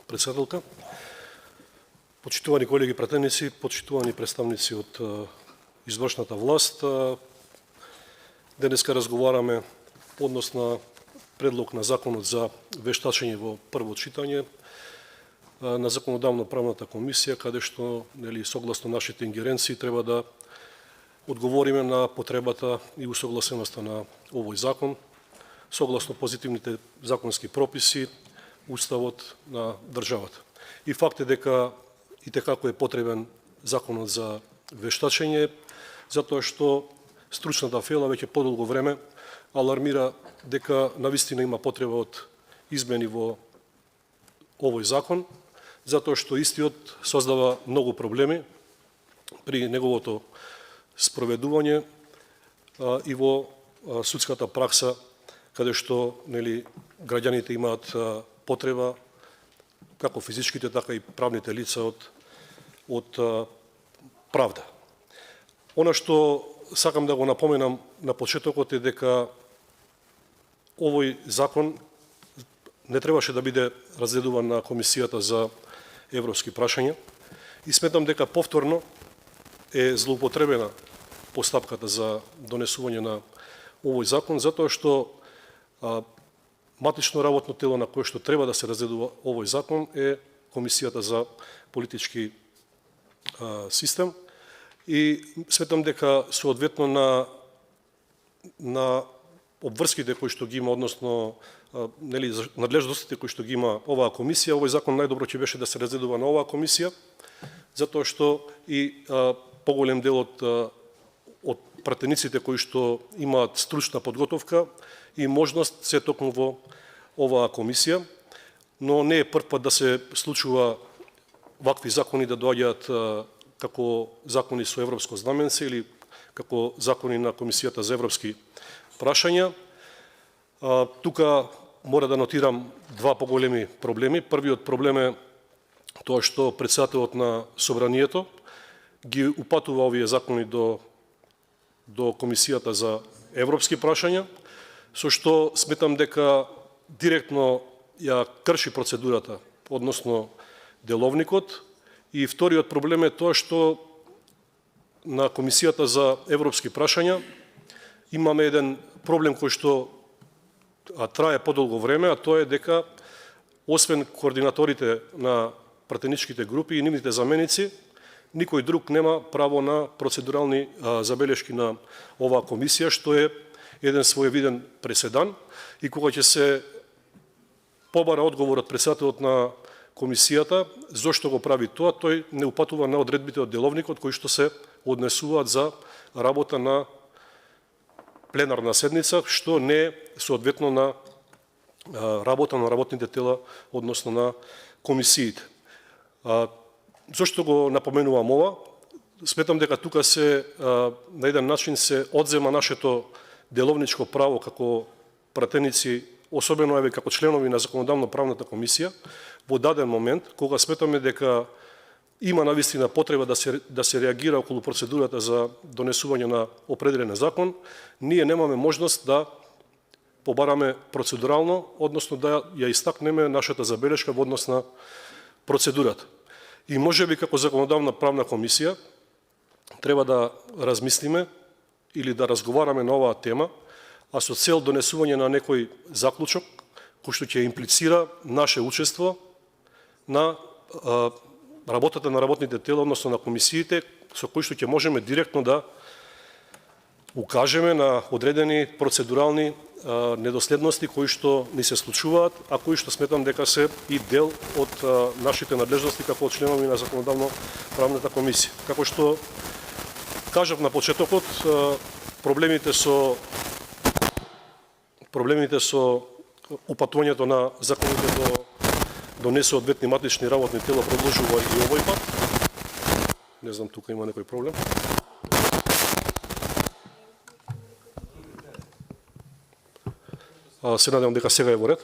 председателка. Почитувани колеги пратеници, почитувани представници од извршната власт, денеска разговараме по однос на предлог на законот за вештачење во прво читање на законодавно-правната комисија, каде што согласно нашите ингеренции треба да одговориме на потребата и усогласеноста на овој закон, согласно позитивните законски прописи, уставот на државата. И факт е дека и како е потребен законот за вештачење, затоа што стручната фела веќе подолго време алармира дека навистина има потреба од измени во овој закон, затоа што истиот создава многу проблеми при неговото спроведување и во судската пракса, каде што граѓаните имаат потреба, како физичките, така и правните лица од правда. Она што сакам да го напоменам на почетокот е дека овој закон не требаше да биде разгледуван на Комисијата за европски прашања и сметам дека повторно е злоупотребена постапката за донесување на овој закон, затоа што матично работно тело на кое што треба да се разгледува овој закон е Комисијата за политички систем и сметам дека соодветно на обврските кои што ги има, односно надлежностите кои што ги има оваа комисија, овој закон најдобро ќе беше да се разгледува на оваа комисија, затоа што и поголем дел од пратениците кои што имаат стручна подготовка и можност се токму во оваа комисија, но не е прв пат да се случува вакви закони да доаѓаат како закони со европско знаменце или како закони на Комисијата за европски прашања. Тука мора да нотирам два поголеми проблеми. Првиот проблем е тоа што председателот на Собранието ги упатува овие закони до Комисијата за европски прашања, со што сметам дека директно ја крши процедурата, односно деловникот. И вториот проблем е тоа што на Комисијата за европски прашања имаме еден проблем кој што трае подолго време, а тоа е дека освен координаторите на пратеничките групи и нивните заменици, никој друг нема право на процедурални забелешки на оваа комисија, што е еден своевиден преседан. И кога ќе се побара одговор од председателот на комисијата, зошто го прави тоа, тој не упатува на одредбите од деловникот кои што се однесуваат за работа на пленарна седница, што не е соодветно на работа на работните тела, односно на комисиите. Зошто го напоменувам ова? Сметам дека тука се на еден начин се одзема нашето деловничко право како пратеници, особено еве како членови на законодавно-правната комисија, во даден момент, кога сметаме дека има навистина потреба да се реагира околу процедурата за донесување на определен закон, ние немаме можност да побараме процедурално, односно да ја истакнеме нашата забелешка во однос на процедурата. И можеби како законодавна правна комисија треба да размислиме или да разговараме на оваа тема, а со цел донесување на некој заклучок кој што ќе имплицира наше учество на работата на работните тела, односно на комисиите, со кои што ќе можеме директно да укажеме на одредени процедурални недоследности кои што ни се случуваат, а кои што сметам дека се и дел од нашите надлежности како членови на законодавно-правната комисија. Како што кажав на почетокот, проблемите со упатувањето на законите до несоодветни матични работни тела продолжува и овој пат. Не знам, тука има некој проблем. Се надевам дека сега е во ред.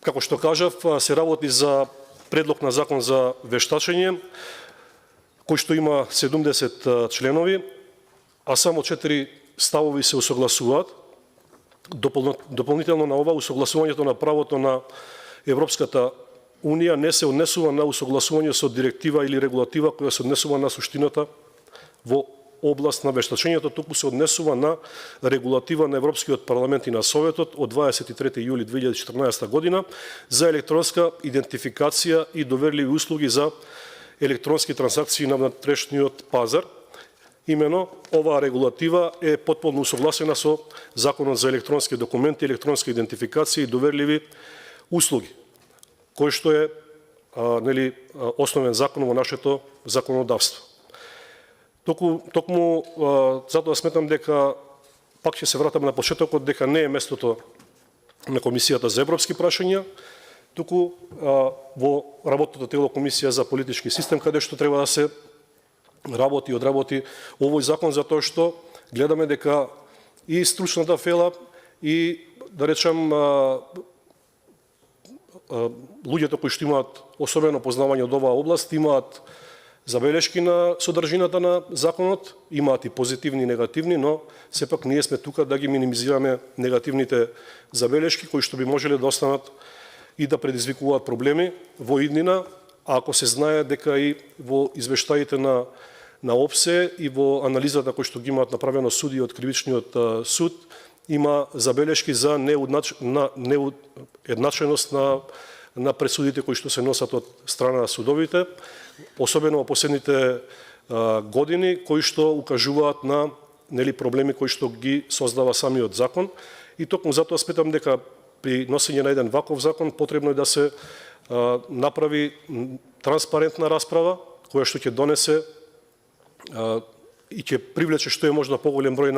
Како што кажав, се работи за предлог на закон за вештачење, кој што има 70 членови, а само 4 ставови се усогласуваат. Дополнително на ова, усогласувањето на правото на Европската Унија не се однесува на усогласување со директива или регулатива која се однесува на суштината во област на вештачењето, туку се однесува на регулатива на Европскиот парламент и на Советот од 23. јули 2014 година за електронска идентификација и доверливи услуги за електронски трансакции на внатрешниот пазар. Имено, оваа регулатива е потполно усогласена со Законот за електронски документи, електронска идентификација и доверливи услуги, кој што е основен закон во нашето законодавство. Токму затоа сметам дека пак ќе се вратам на почетокот дека не е местото на Комисијата за европски прашања, туку во работното тело Комисија за политички систем, каде што треба да се работи и одработи овој закон, затоа што гледаме дека и стручната фела и, да речем, луѓето кои што имаат особено познавање од оваа област имаат забелешки на содржината на законот, имаат и позитивни и негативни, но сепак ние сме тука да ги минимизираме негативните забелешки кои што би можеле да останат и да предизвикуваат проблеми во иднина, а ако се знае дека и во извештаите на ОПСЕ и во анализата кои што ги имаат направено суди од кривичниот суд, има забелешки за неуедначеност на пресудите кои што се носат од страна на судовите, особено во последните години, кои што укажуваат на проблеми кои што ги создава самиот закон. И токму затоа сметам дека при носење на еден ваков закон потребно е да се направи транспарентна расправа која што ќе донесе и ќе привлече што е можно поголем број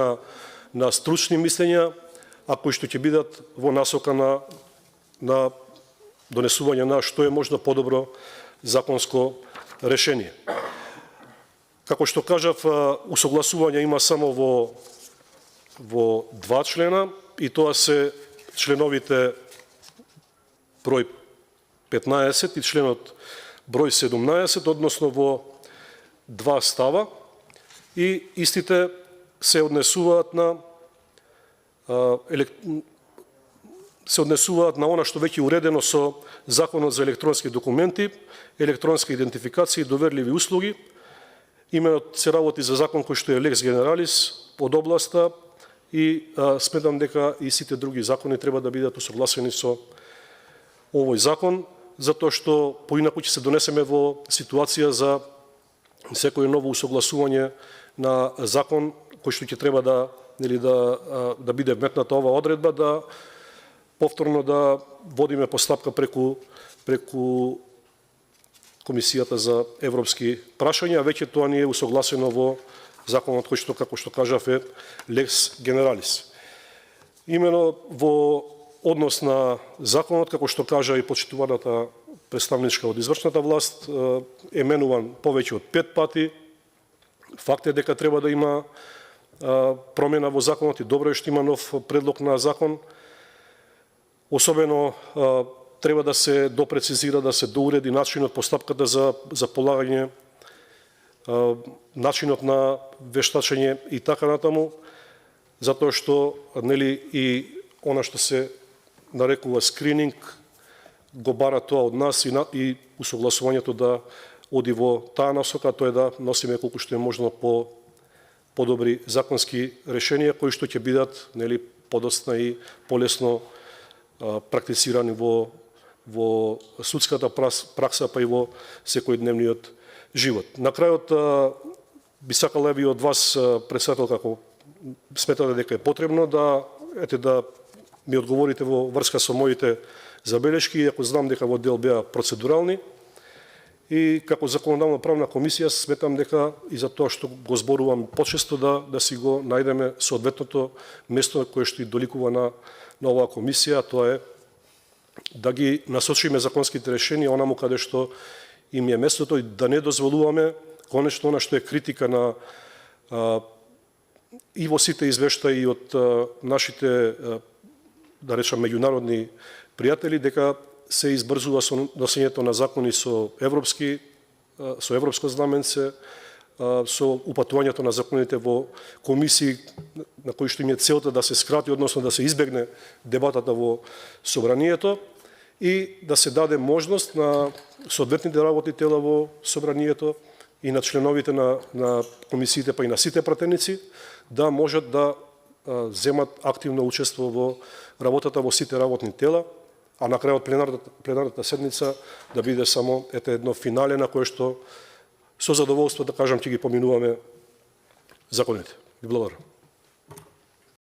на стручни мислења, а кои што ќе бидат во насока на донесување на што е можно подобро законско решение. Како што кажав, усогласување има само во 2 члена, и тоа се членовите број 15 и членот број 17, односно во 2 става, и истите се однесуваат на она што веќе уредено со Законот за електронски документи, електронска идентификација и доверливи услуги. Именно се работи за закон кој што е лекс генералис од областа, и сметам дека и сите други закони треба да бидат усогласени со овој закон, затоа што поинаку ќе се донесеме во ситуација за секој ново усогласување на закон кој што ќе треба да биде вметната оваа одредба, да повторно да водиме постапка преку Комисијата за европски прашања, веќе тоа не е усогласено во законот кој што, како што кажав, е лекс генералис. Имено во однос на законот, како што кажа и почитуваната представничка од извршната власт, е менуван повеќе од 5 пати. Факт е дека треба да има промена во законот и добро е што има нов предлог на закон. Особено треба да се допрецизира, да се доуреди начинот, постапката за полагање, начинот на вештачење и така натаму, затоа што и она што се нарекува скрининг го бара тоа од нас и усогласувањето да оди во таа насока, тоа е да носиме колку што е можно подобри законски решенија кои што ќе бидат подоцна и полесно практицирани во судската пракса, па и во секојдневниот живот. На крајот би сакала ви од вас, председател, како сметате дека е потребно да ми одговорите во врска со моите забелешки, иако знам дека во дел беа процедурални, и како законодавна правна комисија сметам дека и за тоа што го зборувам почесто да си го најдеме соодветното место кое што и доликува на оваа комисија, тоа е да ги насочиме законските решенија онаму каде што им е местото и да не дозволуваме конечно она што е критика на и во сите извештаи од нашите, да речам, меѓународни пријатели, дека се избрзува со носењето на закони со европско знаменце, со упатувањето на законите во комисии на кои што им е целта да се скрати, односно да се избегне дебатата во собранието. и да се даде можност на соодветните работни тела во собранието и на членовите на комисиите, па и на сите пратеници, да можат да земат активно учество во работата во сите работни тела, а на крајот пленарната седница да биде само едно финале на кое што со задоволство, да кажам, ќе ги поминуваме законите. Ви благодарам.